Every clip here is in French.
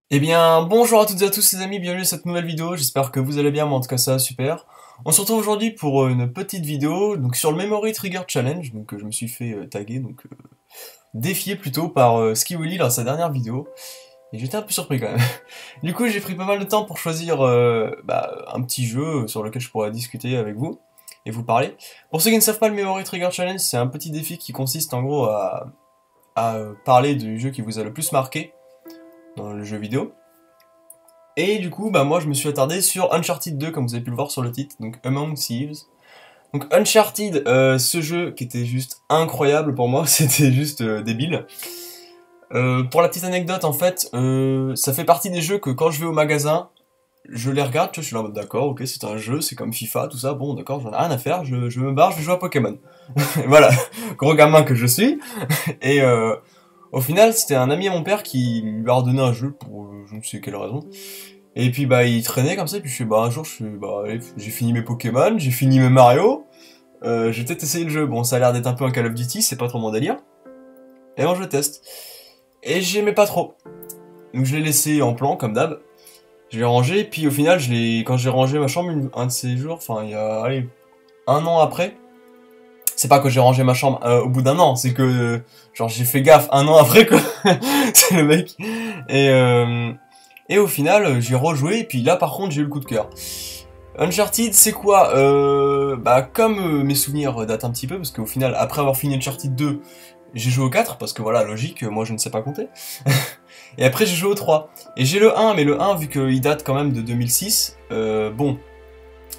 Eh bien, bonjour à toutes et à tous les amis, bienvenue à cette nouvelle vidéo, j'espère que vous allez bien, moi en tout cas ça va super. On se retrouve aujourd'hui pour une petite vidéo donc sur le Memory Trigger Challenge, donc je me suis fait taguer, défier plutôt par Ski Willy dans sa dernière vidéo, et j'étais un peu surpris quand même. Du coup j'ai pris pas mal de temps pour choisir un petit jeu sur lequel je pourrais discuter avec vous, et vous parler. Pour ceux qui ne savent pas, le Memory Trigger Challenge c'est un petit défi qui consiste en gros à parler du jeu qui vous a le plus marqué dans le jeu vidéo. Et du coup, moi je me suis attardé sur Uncharted 2, comme vous avez pu le voir sur le titre, donc Among Thieves. Donc Uncharted, ce jeu qui était juste incroyable pour moi, c'était juste débile. Pour la petite anecdote, en fait, ça fait partie des jeux que quand je vais au magasin, je les regarde, tu vois, je suis là en mode d'accord, ok, c'est un jeu, c'est comme FIFA, tout ça, bon d'accord, j'en ai rien à faire, je me barre, je vais jouer à Pokémon. Voilà, gros gamin que je suis. Et au final, c'était un ami à mon père qui lui a redonné un jeu pour je ne sais quelle raison. Et puis il traînait comme ça, et puis je fais un jour, allez, j'ai fini mes Pokémon, j'ai fini mes Mario, je vais peut-être essayer le jeu. Bon, ça a l'air d'être un peu un Call of Duty, c'est pas trop mon délire. Et bon, je teste. Et j'aimais pas trop. Donc je l'ai laissé en plan, comme d'hab. Je l'ai rangé, puis au final, quand j'ai rangé ma chambre, un de ces jours, enfin il y a, allez, un an après, c'est pas que j'ai rangé ma chambre au bout d'un an, c'est que genre j'ai fait gaffe un an après quoi. C'est le mec. Et au final j'ai rejoué et puis là par contre j'ai eu le coup de cœur. Uncharted c'est quoi comme mes souvenirs datent un petit peu parce qu'au final après avoir fini Uncharted 2 j'ai joué au 4 parce que voilà logique moi je ne sais pas compter. Et après j'ai joué au 3 et j'ai le 1 mais le 1 vu qu'il date quand même de 2006 bon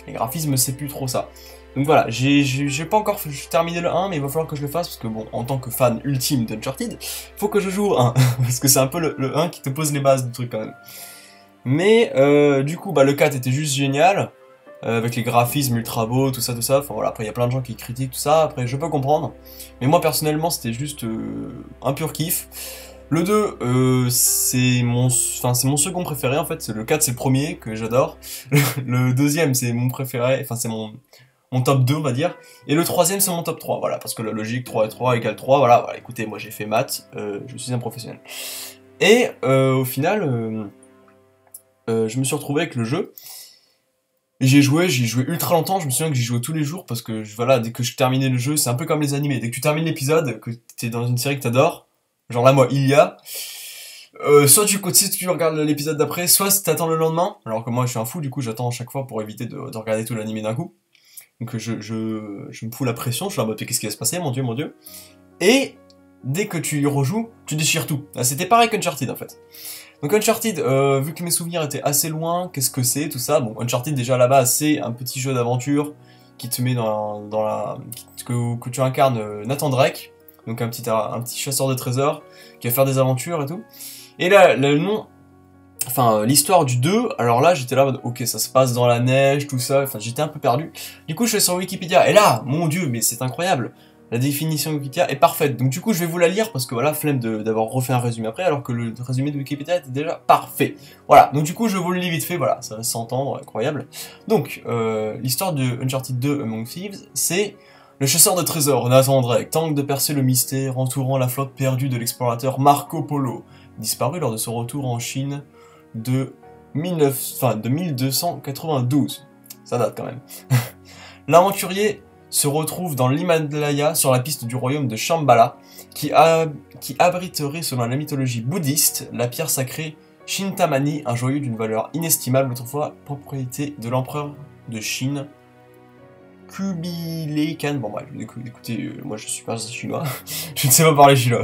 les graphismes c'est plus trop ça. Donc voilà, j'ai pas encore terminé le 1, mais il va falloir que je le fasse, parce que bon, en tant que fan ultime d'Uncharted, faut que je joue au 1, parce que c'est un peu le 1 qui te pose les bases du truc quand même. Mais du coup, le 4 était juste génial, avec les graphismes ultra beaux, tout ça, enfin voilà, après il y a plein de gens qui critiquent tout ça, après je peux comprendre, mais moi personnellement c'était juste un pur kiff. Le 2, c'est mon second préféré en fait, le 4 c'est le premier que j'adore, le deuxième c'est mon préféré, enfin c'est mon top 2 on va dire, et le troisième c'est mon top 3, voilà, parce que la logique 3 et 3 égale 3, voilà, écoutez, moi j'ai fait maths, je suis un professionnel. Et au final, je me suis retrouvé avec le jeu, j'y ai joué ultra longtemps, je me souviens que j'y jouais tous les jours, parce que voilà, dès que je terminais le jeu, c'est un peu comme les animés, dès que tu termines l'épisode, que t'es dans une série que t'adores, genre là moi, soit si tu regardes l'épisode d'après, soit t'attends le lendemain, alors que moi je suis un fou, du coup j'attends à chaque fois pour éviter de regarder tout l'animé d'un coup. Donc je me fous la pression, je suis en mode qu'est-ce qui va se passer, mon dieu. Et dès que tu y rejoues, tu déchires tout. C'était pareil qu'Uncharted en fait. Donc Uncharted, vu que mes souvenirs étaient assez loin, qu'est-ce que c'est, tout ça. Bon, Uncharted déjà à la base c'est un petit jeu d'aventure qui te met que tu incarnes Nathan Drake, donc un petit chasseur de trésors qui va faire des aventures et tout. Et là, le nom... Enfin, l'histoire du 2, alors là, j'étais là, ok, ça se passe dans la neige, tout ça, enfin, j'étais un peu perdu. Du coup, je suis sur Wikipédia, et là, mon dieu, mais c'est incroyable, la définition de Wikipédia est parfaite. Donc du coup, je vais vous la lire, parce que voilà, flemme d'avoir refait un résumé après, alors que le résumé de Wikipédia était déjà parfait. Voilà, donc du coup, je vous le lis vite fait, voilà, ça va s'entendre, incroyable. Donc, l'histoire de Uncharted 2 Among Thieves, c'est... Le chasseur de trésors, Nathan Drake, tente de percer le mystère entourant la flotte perdue de l'explorateur Marco Polo, disparu lors de son retour en Chine de 1292. Ça date quand même. L'aventurier se retrouve dans l'Himalaya sur la piste du royaume de Shambhala, qui abriterait, selon la mythologie bouddhiste, la pierre sacrée Chintamani, un joyau d'une valeur inestimable, autrefois propriété de l'empereur de Chine, Kubilai Khan. Bon bref, écoutez, moi je suis pas chinois, je ne sais pas parler chinois.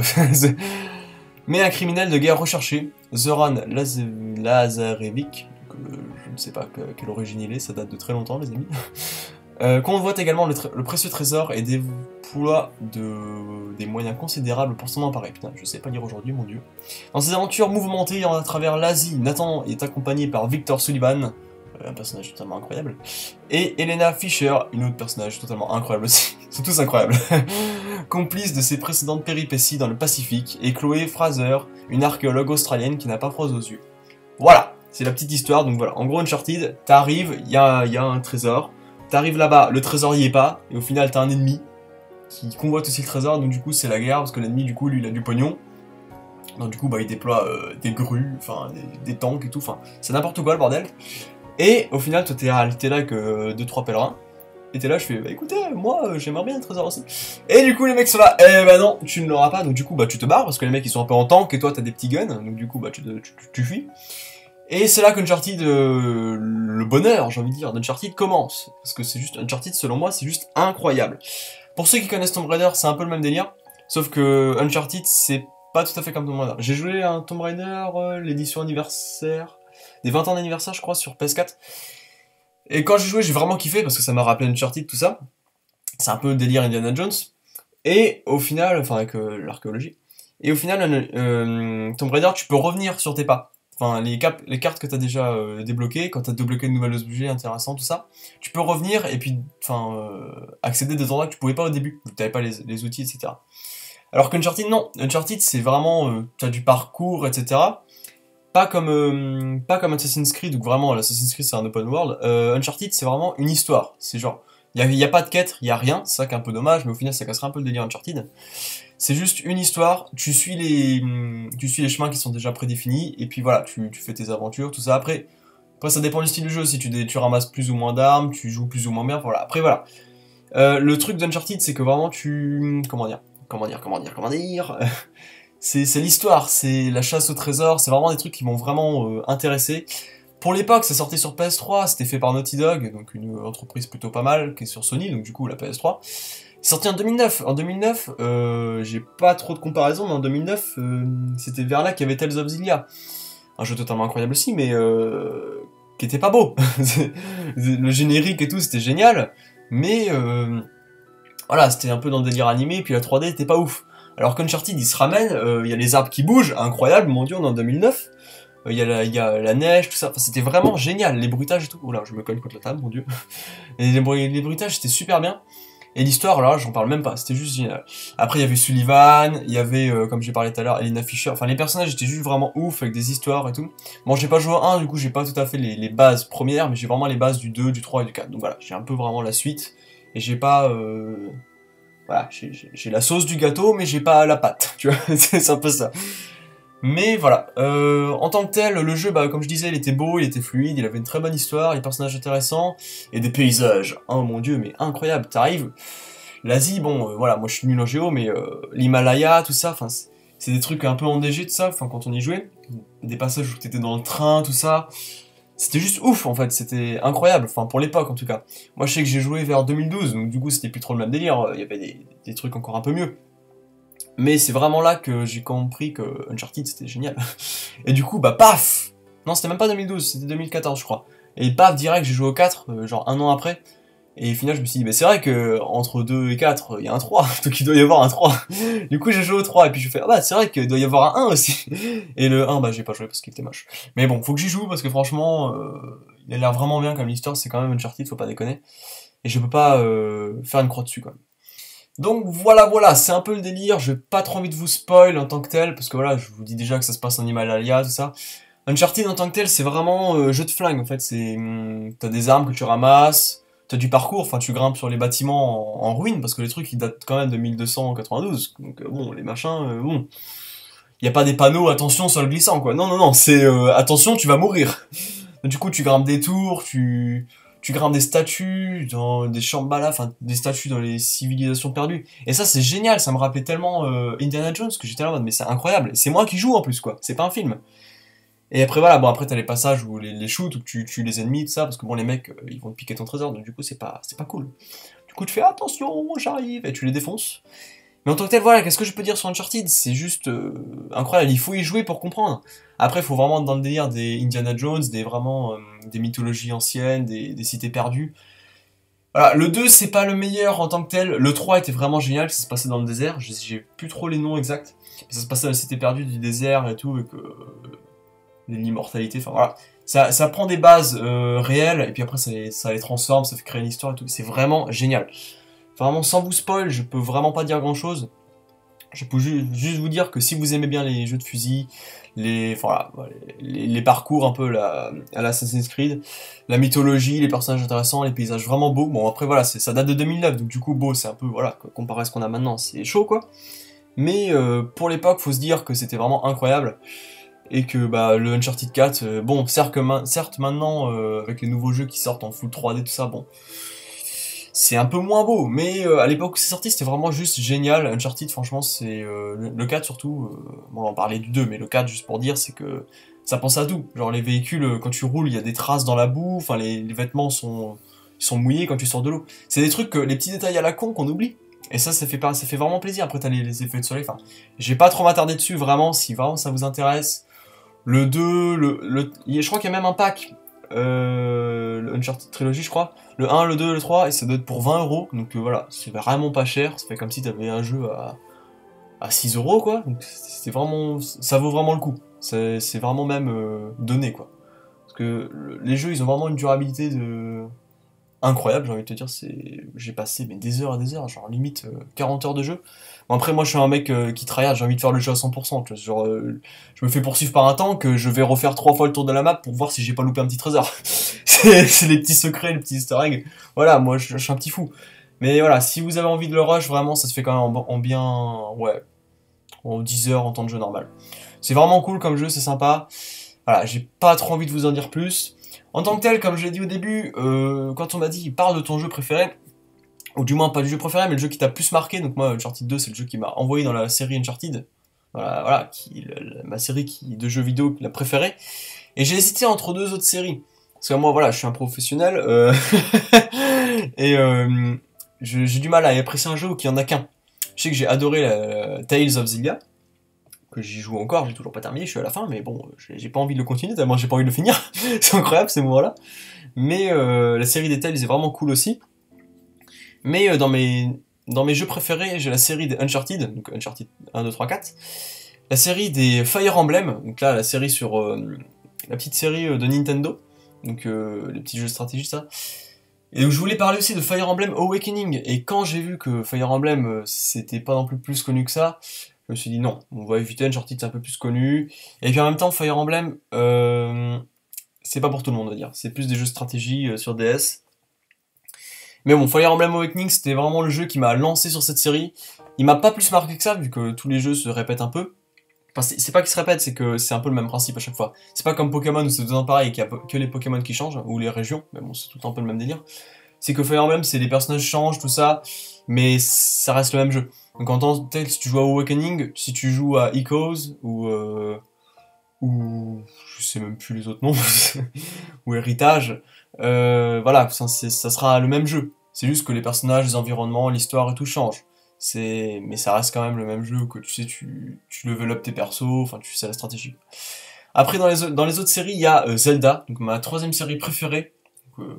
Mais un criminel de guerre recherché, Zoran Lazarevic, je ne sais pas quelle origine il est, ça date de très longtemps les amis, convoite également le précieux trésor et déploie des moyens considérables pour s'en emparer. Putain, je sais pas lire aujourd'hui, mon dieu. Dans ses aventures mouvementées à travers l'Asie, Nathan est accompagné par Victor Sullivan, un personnage totalement incroyable, et Elena Fisher, une autre personnage totalement incroyable aussi. Ils sont tous incroyables. Complice de ses précédentes péripéties dans le Pacifique, et Chloé Fraser, une archéologue australienne qui n'a pas froid aux yeux. Voilà, c'est la petite histoire. Donc voilà, en gros t'arrives, il y a un trésor, t'arrives là-bas, le trésor y est pas, et au final t'as un ennemi, qui convoite aussi le trésor, donc du coup c'est la guerre, parce que l'ennemi du coup lui il a du pognon. Donc du coup bah il déploie des grues, enfin des tanks et tout, enfin c'est n'importe quoi le bordel. Et au final toi t'es là avec 2-3 pèlerins, et t'es là je fais bah écoutez moi j'aimerais bien le trésor aussi. Et du coup les mecs sont là, eh bah non tu ne l'auras pas, donc du coup bah tu te barres parce que les mecs ils sont un peu en tank et toi t'as des petits guns, donc du coup bah tu fuis. Et c'est là qu'Uncharted, le bonheur j'ai envie de dire d'Uncharted commence, parce que c'est juste Uncharted selon moi c'est juste incroyable. Pour ceux qui connaissent Tomb Raider c'est un peu le même délire, sauf que Uncharted c'est pas tout à fait comme Tomb Raider. J'ai joué à un Tomb Raider, l'édition anniversaire, des 20 ans d'anniversaire je crois sur PS4. Et quand j'ai joué j'ai vraiment kiffé parce que ça m'a rappelé Uncharted tout ça. C'est un peu le délire Indiana Jones. Et au final, enfin avec l'archéologie, et au final Tomb Raider tu peux revenir sur tes pas. Enfin les cartes que tu as déjà débloquées, quand tu as débloqué de nouveaux objets intéressants, tout ça, tu peux revenir et puis enfin accéder à des endroits que tu pouvais pas au début, vu que tu n'avais pas les outils, etc. Alors qu'Uncharted, non. Uncharted, c'est vraiment... tu as du parcours, etc. Pas comme Assassin's Creed, où vraiment, l'Assassin's Creed, c'est un open world. Uncharted, c'est vraiment une histoire. C'est genre... Il y a pas de quête, il y a rien. C'est ça qui est un peu dommage, mais au final, ça casserait un peu le délire Uncharted. C'est juste une histoire. Tu suis les chemins qui sont déjà prédéfinis. Et puis voilà, tu fais tes aventures, tout ça. Après, ça dépend du style du jeu. Si tu ramasses plus ou moins d'armes, tu joues plus ou moins bien. Voilà. Après, voilà. Le truc d'Uncharted, c'est que vraiment, comment dire c'est l'histoire, c'est la chasse au trésor, c'est vraiment des trucs qui m'ont vraiment intéressé. Pour l'époque, ça sortait sur PS3, c'était fait par Naughty Dog, donc une entreprise plutôt pas mal, qui est sur Sony, donc du coup la PS3. C'est sorti en 2009. En 2009, j'ai pas trop de comparaison, mais en 2009, c'était vers là qu'il y avait Tales of Xillia. Un jeu totalement incroyable aussi, mais qui était pas beau. Le générique et tout, c'était génial, mais voilà, c'était un peu dans le délire animé, puis la 3D était pas ouf. Alors qu'Uncharted, il se ramène, il y a les arbres qui bougent, incroyable, mon dieu, on est en 2009. Il y a la neige, tout ça, enfin, c'était vraiment génial, les bruitages et tout. Oula, je me cogne contre la table, mon dieu. Et les bruitages, c'était super bien. Et l'histoire, là, j'en parle même pas, c'était juste génial. Après, il y avait Sullivan, il y avait, comme j'ai parlé tout à l'heure, Elena Fisher. Enfin, les personnages étaient juste vraiment ouf, avec des histoires et tout. Bon, j'ai pas joué au 1, du coup, j'ai pas tout à fait les bases premières, mais j'ai vraiment les bases du 2, du 3 et du 4. Donc voilà, j'ai un peu vraiment la suite. Et j'ai pas... Voilà, j'ai la sauce du gâteau, mais j'ai pas la pâte, tu vois, c'est un peu ça. Mais voilà, en tant que tel, le jeu, bah, comme je disais, il était beau, il était fluide, il avait une très bonne histoire, les personnages intéressants, et des paysages, oh mon dieu, mais incroyable, t'arrives, l'Asie, bon, voilà, moi je suis nul en géo, mais l'Himalaya, tout ça, enfin, c'est des trucs un peu enneigés, tout ça, enfin, quand on y jouait, des passages où t'étais dans le train, tout ça, c'était juste ouf en fait, c'était incroyable, enfin pour l'époque en tout cas. Moi je sais que j'ai joué vers 2012, donc du coup c'était plus trop le même délire, il y avait des trucs encore un peu mieux. Mais c'est vraiment là que j'ai compris que Uncharted c'était génial. Et du coup bah paf. Non c'était même pas 2012, c'était 2014 je crois. Et paf direct j'ai joué au 4, genre un an après. Et au final je me suis dit bah c'est vrai que entre 2 et 4 il y a un 3, donc il doit y avoir un 3. Du coup j'ai joué au 3 et puis je fais ah bah c'est vrai qu'il doit y avoir un 1 aussi. Et le 1 bah j'ai pas joué parce qu'il était moche. Mais bon faut que j'y joue parce que franchement il a l'air vraiment bien comme l'histoire, c'est quand même Uncharted, faut pas déconner. Et je peux pas faire une croix dessus quand même. Donc voilà, c'est un peu le délire, j'ai pas trop envie de vous spoil en tant que tel, parce que voilà, je vous dis déjà que ça se passe en Himalaya, tout ça. Uncharted en tant que tel, c'est vraiment jeu de flingue en fait, c'est t'as des armes que tu ramasses, t'as du parcours, enfin tu grimpes sur les bâtiments en ruine, parce que les trucs ils datent quand même de 1292, donc bon, les machins, bon... Y a pas des panneaux, attention, sol glissant quoi, non, c'est attention, tu vas mourir. Du coup tu grimpes des tours, tu grimpes des statues dans des Shambhala, enfin des statues dans les civilisations perdues. Et ça c'est génial, ça me rappelait tellement Indiana Jones que j'étais là en mode mais c'est incroyable. C'est moi qui joue en plus quoi, c'est pas un film. Et après voilà, bon après t'as les passages où les shoots, où tu tues les ennemis, tout ça, parce que bon les mecs ils vont te piquer ton trésor, donc du coup c'est pas cool. Du coup tu fais attention, j'arrive, et tu les défonces. Mais en tant que tel, voilà, qu'est-ce que je peux dire sur Uncharted? C'est juste incroyable, il faut y jouer pour comprendre. Après, il faut vraiment être dans le délire des Indiana Jones, des mythologies anciennes, des cités perdues. Voilà, le 2, c'est pas le meilleur en tant que tel. Le 3 était vraiment génial, ça se passait dans le désert. J'ai plus trop les noms exacts. Mais ça se passait dans la cité perdue du désert et tout, avec l'immortalité, enfin voilà. Ça prend des bases réelles, et puis après ça les transforme, ça fait créer une histoire et tout. C'est vraiment génial. Vraiment, sans vous spoil, je peux vraiment pas dire grand chose. Je peux juste vous dire que si vous aimez bien les jeux de fusil, enfin, voilà, les parcours un peu à la Assassin's Creed, la mythologie, les personnages intéressants, les paysages vraiment beaux. Bon après voilà, ça date de 2009, donc du coup beau c'est un peu, voilà, comparé à ce qu'on a maintenant, c'est chaud quoi. Mais pour l'époque, faut se dire que c'était vraiment incroyable. Et que bah, le Uncharted 4, bon, certes maintenant, avec les nouveaux jeux qui sortent en full 3D, tout ça, bon, c'est un peu moins beau, mais à l'époque où c'est sorti, c'était vraiment juste génial. Uncharted, franchement, c'est le 4 surtout, bon, on en parlait du 2, mais le 4, juste pour dire, c'est que ça pense à tout. Genre les véhicules, quand tu roules, il y a des traces dans la boue, enfin les vêtements sont mouillés quand tu sors de l'eau. C'est des trucs, les petits détails à la con qu'on oublie. Et ça fait vraiment plaisir. Après, t'as les effets de soleil, enfin, j'ai pas trop m'attarder dessus, vraiment, si vraiment ça vous intéresse. Le 2, je crois qu'il y a même un pack, le Uncharted Trilogy, je crois. Le 1, le 2, le 3, et ça doit être pour 20€. Donc voilà, c'est vraiment pas cher. Ça fait comme si t'avais un jeu à 6€, quoi. Donc c'est vraiment, ça vaut vraiment le coup. C'est vraiment même donné, quoi. Parce que les jeux, ils ont vraiment une durabilité incroyable, j'ai envie de te dire. J'ai passé mais des heures et des heures, genre limite 40 heures de jeu. Bon, après, moi, je suis un mec qui tryhard, j'ai envie de faire le jeu à 100%. Tu vois, genre, je me fais poursuivre par un tank, je vais refaire 3 fois le tour de la map pour voir si j'ai pas loupé un petit trésor. C'est les petits secrets, les petits easter eggs. Voilà, moi, je suis un petit fou. Mais voilà, si vous avez envie de le rush, vraiment, ça se fait quand même en bien, ouais, en 10 heures en temps de jeu normal. C'est vraiment cool comme jeu, c'est sympa. Voilà, j'ai pas trop envie de vous en dire plus. En tant que tel, comme je l'ai dit au début, quand on m'a dit parle de ton jeu préféré, ou du moins pas du jeu préféré, mais le jeu qui t'a plus marqué, donc moi Uncharted 2 c'est le jeu qui m'a envoyé dans la série Uncharted, voilà ma série de jeux vidéo la préférée, et j'ai hésité entre deux autres séries, parce que moi voilà je suis un professionnel, et j'ai du mal à apprécier un jeu où il n'y en a qu'un. Je sais que j'ai adoré Tales of Xillia, que j'y joue encore, j'ai toujours pas terminé, je suis à la fin, mais bon, j'ai pas envie de le continuer, tellement j'ai pas envie de le finir, c'est incroyable ces moments-là. Mais la série des Tales est vraiment cool aussi. Mais dans mes jeux préférés, j'ai la série des Uncharted, donc Uncharted 1, 2, 3, 4. La série des Fire Emblem, donc là la série sur la petite série de Nintendo, donc les petits jeux de stratégie, ça. Et je voulais parler aussi de Fire Emblem Awakening, et quand j'ai vu que Fire Emblem c'était pas non plus connu que ça, je me suis dit non, on va éviter, Uncharted c'est un peu plus connu, et puis en même temps Fire Emblem, c'est pas pour tout le monde on va dire, c'est plus des jeux de stratégie sur DS. Mais bon, Fire Emblem Awakening, c'était vraiment le jeu qui m'a lancé sur cette série. Il m'a pas plus marqué que ça, vu que tous les jeux se répètent un peu. Enfin, c'est pas qu'ils se répètent, c'est que c'est un peu le même principe à chaque fois. C'est pas comme Pokémon où c'est tout le temps pareil et qu'il y a que les Pokémon qui changent, ou les régions, mais bon, c'est tout le temps un peu le même délire. C'est que Fire Emblem, c'est les personnages changent, tout ça, mais ça reste le même jeu. Donc en tant que tel, si tu joues à Awakening, si tu joues à Echoes, ou je sais même plus les autres noms, ou Héritage, voilà, ça sera le même jeu. C'est juste que les personnages, les environnements, l'histoire et tout changent. Mais ça reste quand même le même jeu, que tu sais, tu level up tes persos, enfin tu sais la stratégie. Après dans les autres séries, il y a Zelda, donc ma troisième série préférée,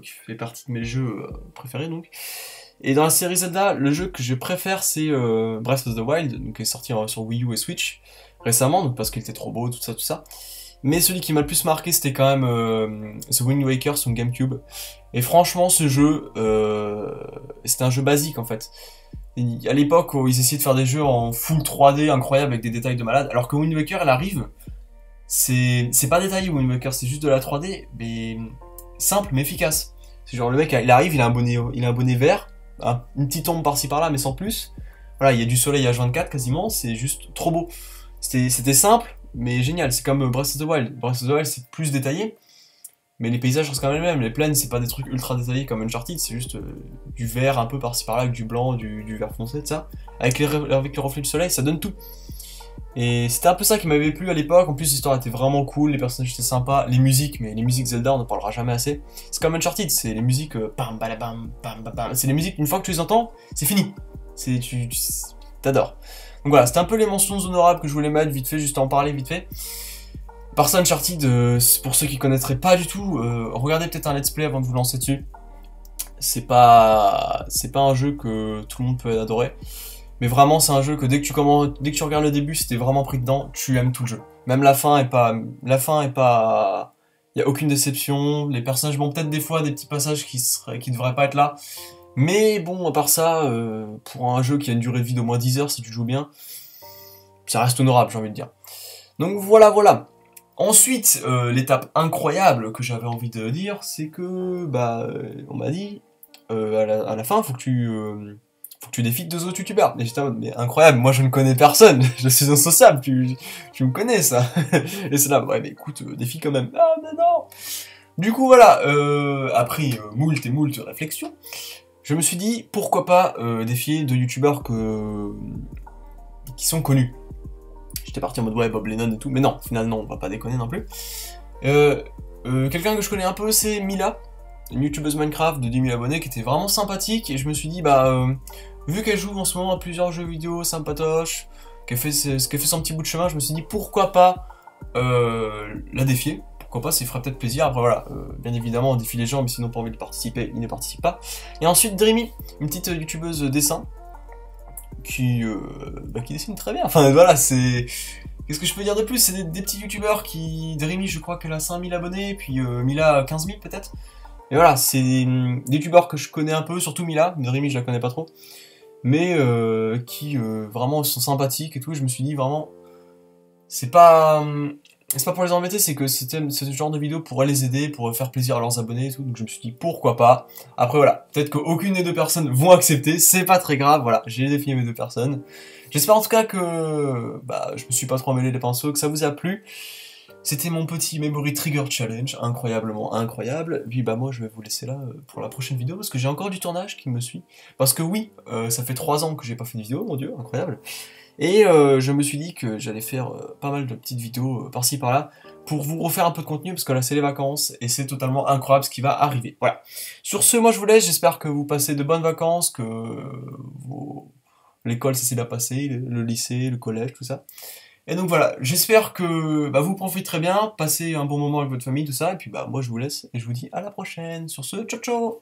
qui fait partie de mes jeux préférés donc. Et dans la série Zelda, le jeu que je préfère c'est Breath of the Wild, donc qui est sorti sur Wii U et Switch récemment, donc parce qu'il était trop beau, tout ça. Mais celui qui m'a le plus marqué, c'était quand même The Wind Waker sur GameCube. Et franchement, ce jeu, c'était un jeu basique en fait. À l'époque, ils essayaient de faire des jeux en full 3D incroyable avec des détails de malade, alors que Wind Waker, elle arrive, c'est pas détaillé Wind Waker, c'est juste de la 3D, mais simple mais efficace. C'est genre le mec, il arrive, il a un bonnet vert, une petite ombre par-ci par-là, mais sans plus. Voilà, il y a du soleil H24 quasiment, c'est juste trop beau. C'était simple, mais génial. C'est comme Breath of the Wild. Breath of the Wild, c'est plus détaillé, mais les paysages restent quand même les mêmes. Les plaines, c'est pas des trucs ultra détaillés comme Uncharted, c'est juste du vert un peu par-ci par-là, avec du blanc, du vert foncé, tout ça. Avec les reflets du soleil, ça donne tout. Et c'était un peu ça qui m'avait plu à l'époque. En plus, l'histoire était vraiment cool, les personnages étaient sympas, les musiques, mais les musiques Zelda, on ne parlera jamais assez. C'est comme Uncharted, c'est les musiques bam, balabam, bam, bam, bam. C'est les musiques, une fois que tu les entends, c'est fini. T'adores. Donc voilà, c'était un peu les mentions honorables que je voulais mettre vite fait, juste à en parler vite fait. Par ça, Uncharted, pour ceux qui connaîtraient pas du tout, regardez peut-être un let's play avant de vous lancer dessus. C'est pas un jeu que tout le monde peut adorer. Mais vraiment, c'est un jeu que dès que tu regardes le début, si t'es vraiment pris dedans, tu aimes tout le jeu. Même la fin est pas, y a aucune déception. Les personnages, bon, peut-être des fois des petits passages qui devraient pas être là. Mais bon, à part ça, pour un jeu qui a une durée de vie d'au moins 10 heures si tu joues bien, ça reste honorable, j'ai envie de dire. Donc voilà, voilà. Ensuite, l'étape incroyable que j'avais envie de dire, c'est que, bah, on m'a dit, à la fin, faut que tu défies 2 autres youtubeurs. Et j'étais en mode, mais incroyable, moi je ne connais personne, je suis insociable, tu me connais ça. Et c'est là, ouais, mais écoute, défie quand même. Ah, mais non. Du coup, voilà, après moult et moult réflexions, je me suis dit, pourquoi pas défier 2 youtubeurs qui sont connus. J'étais parti en mode, ouais, Bob Lennon et tout, mais non, finalement, on va pas déconner non plus. Quelqu'un que je connais un peu, c'est Mila, une youtubeuse Minecraft de 10 000 abonnés, qui était vraiment sympathique, et je me suis dit, bah, vu qu'elle joue en ce moment à plusieurs jeux vidéo sympatoches, qu'elle fait son petit bout de chemin, je me suis dit, pourquoi pas la défier. Pourquoi pas, ça lui ferait peut-être plaisir. Après voilà, bien évidemment on défie les gens, mais s'ils n'ont pas envie de participer, ils ne participent pas. Et ensuite Dreamy, une petite youtubeuse dessin, qui dessine très bien. Enfin voilà, c'est... Qu'est-ce que je peux dire de plus? C'est des petits youtubeurs qui... Dreamy, je crois qu'elle a 5000 abonnés, puis Mila 15 000 peut-être. Et voilà, c'est des youtubeurs que je connais un peu, surtout Mila, Dreamy je la connais pas trop. Mais qui vraiment sont sympathiques et tout, je me suis dit vraiment... C'est pas pour les embêter, c'est que ce genre de vidéo pourrait les aider, pour faire plaisir à leurs abonnés et tout, donc je me suis dit pourquoi pas. Après voilà, peut-être qu'aucune des 2 personnes vont accepter, c'est pas très grave, voilà, j'ai défini mes 2 personnes. J'espère en tout cas que bah, je me suis pas trop emmêlé les pinceaux, que ça vous a plu. C'était mon petit Memory Trigger Challenge, incroyablement incroyable. Et puis bah moi je vais vous laisser là pour la prochaine vidéo, parce que j'ai encore du tournage qui me suit. Parce que oui, ça fait 3 ans que j'ai pas fait de vidéo, mon dieu, incroyable. Et je me suis dit que j'allais faire pas mal de petites vidéos par-ci par-là pour vous refaire un peu de contenu, parce que là c'est les vacances et c'est totalement incroyable ce qui va arriver. Voilà. Sur ce, moi je vous laisse, j'espère que vous passez de bonnes vacances, que l'école ça s'est bien passé, le lycée, le collège, tout ça. Et donc voilà, j'espère que bah, vous profiterez bien, passez un bon moment avec votre famille, tout ça, et puis bah moi je vous laisse et je vous dis à la prochaine. Sur ce, ciao ciao.